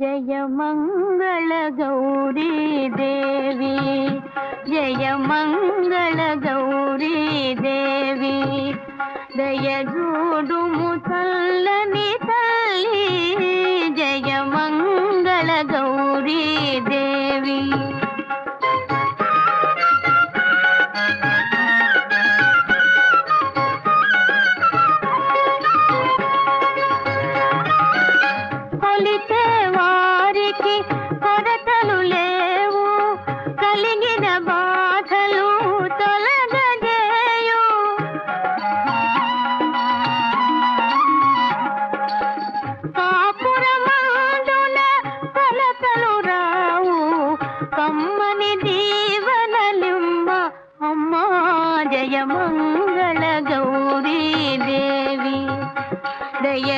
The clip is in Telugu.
జయ మంగళ గౌరీ దేవి, జయ మంగళ గౌరీ దేవి, దయ చూడుము చల్లని తల్లి, జయ మంగళ గౌరీ దేవి. కొలిచే వారికి కొరతలు లేవు, కలిగిన బాధలు తొలగజేయు. కాపురమందున కొలతలు రావు, కమ్మని దీవనలిమ్మ అమ్మా, జయ మంగళ గౌరీ దేవి, దయ